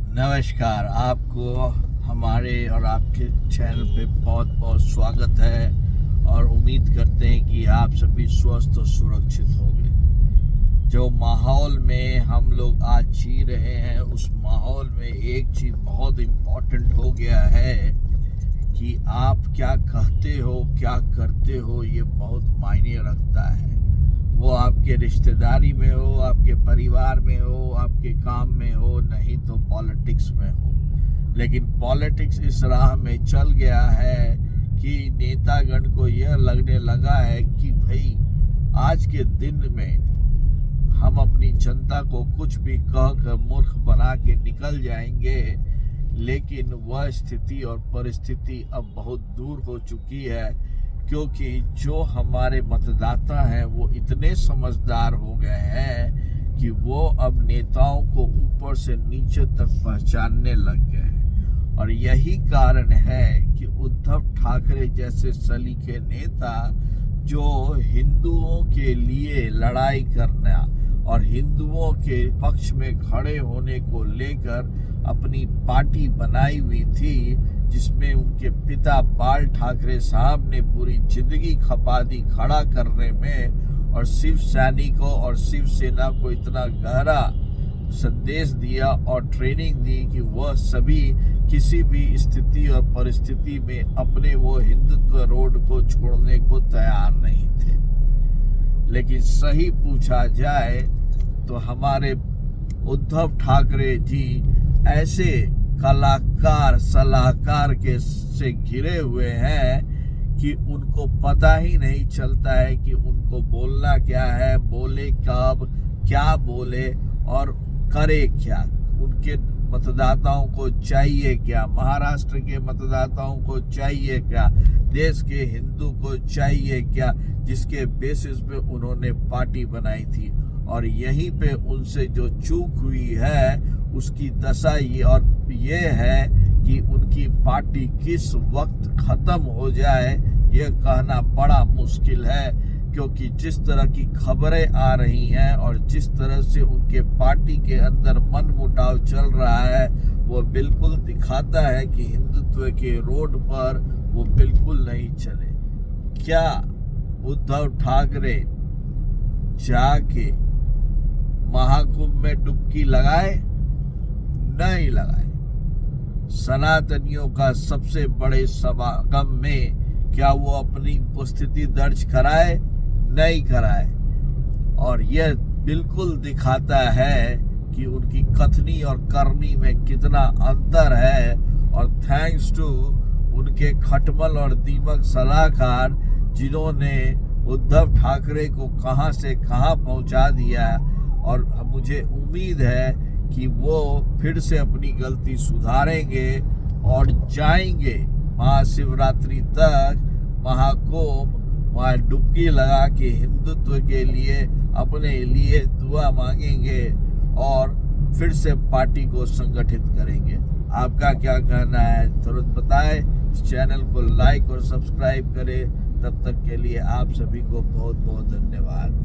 नमस्कार। आपको हमारे और आपके चैनल पे बहुत बहुत स्वागत है और उम्मीद करते हैं कि आप सभी स्वस्थ और सुरक्षित होंगे। जो माहौल में हम लोग आज जी रहे हैं उस माहौल में एक चीज़ बहुत इम्पोर्टेंट हो गया है कि आप क्या कहते हो, क्या करते हो, ये बहुत मायने रखता है। वो आपके रिश्तेदारी में हो, आपके परिवार में हो, आपके काम में हो, नहीं तो पॉलिटिक्स में हो। लेकिन पॉलिटिक्स इस राह में चल गया है कि नेतागण को यह लगने लगा है कि भाई आज के दिन में हम अपनी जनता को कुछ भी कहकर मूर्ख बना के निकल जाएंगे। लेकिन वह स्थिति और परिस्थिति अब बहुत दूर हो चुकी है, क्योंकि जो हमारे मतदाता हैं वो इतने समझदार हो गए हैं कि वो अब नेताओं को ऊपर से नीचे तक पहचानने लग गए हैं। और यही कारण है कि उद्धव ठाकरे जैसे सलीके नेता जो हिंदुओं के लिए लड़ाई करना और हिंदुओं के पक्ष में खड़े होने को लेकर अपनी पार्टी बनाई हुई थी, जिसमें उनके पिता बाल ठाकरे साहब ने पूरी जिंदगी खपा दी खड़ा करने में, और शिव सैनिकों और शिवसेना को इतना गहरा संदेश दिया और ट्रेनिंग दी कि वह सभी किसी भी स्थिति और परिस्थिति में अपने वो हिंदुत्व रोड को छोड़ने को तैयार नहीं थे। लेकिन सही पूछा जाए तो हमारे उद्धव ठाकरे जी ऐसे कलाकार सलाहकार के से घिरे हुए हैं कि उनको पता ही नहीं चलता है कि उनको बोलना क्या है, बोले कब, क्या बोले और करे क्या। उनके मतदाताओं को चाहिए क्या, महाराष्ट्र के मतदाताओं को चाहिए क्या, देश के हिंदू को चाहिए क्या, जिसके बेसिस पे उन्होंने पार्टी बनाई थी। और यहीं पे उनसे जो चूक हुई है उसकी दशा ये है कि उनकी पार्टी किस वक्त खत्म हो जाए यह कहना बड़ा मुश्किल है, क्योंकि जिस तरह की खबरें आ रही हैं और जिस तरह से उनके पार्टी के अंदर मनमुटाव चल रहा है वो बिल्कुल दिखाता है कि हिंदुत्व के रोड पर वो बिल्कुल नहीं चले। क्या उद्धव ठाकरे जाके महाकुंभ में डुबकी लगाए? नहीं लगाए। सनातनियों का सबसे बड़े समागम में क्या वो अपनी उपस्थिति दर्ज कराए? नहीं कराए। और यह बिल्कुल दिखाता है कि उनकी कथनी और करनी में कितना अंतर है। और थैंक्स टू उनके खटमल और दीमक सलाहकार जिन्होंने उद्धव ठाकरे को कहां से कहां पहुंचा दिया। और मुझे उम्मीद है कि वो फिर से अपनी गलती सुधारेंगे और जाएंगे महाशिवरात्रि तक महाकुंभ, वहाँ डुबकी लगा के हिंदुत्व के लिए अपने लिए दुआ मांगेंगे और फिर से पार्टी को संगठित करेंगे। आपका क्या कहना है तुरंत बताएं। इस चैनल को लाइक और सब्सक्राइब करें। तब तक के लिए आप सभी को बहुत बहुत धन्यवाद।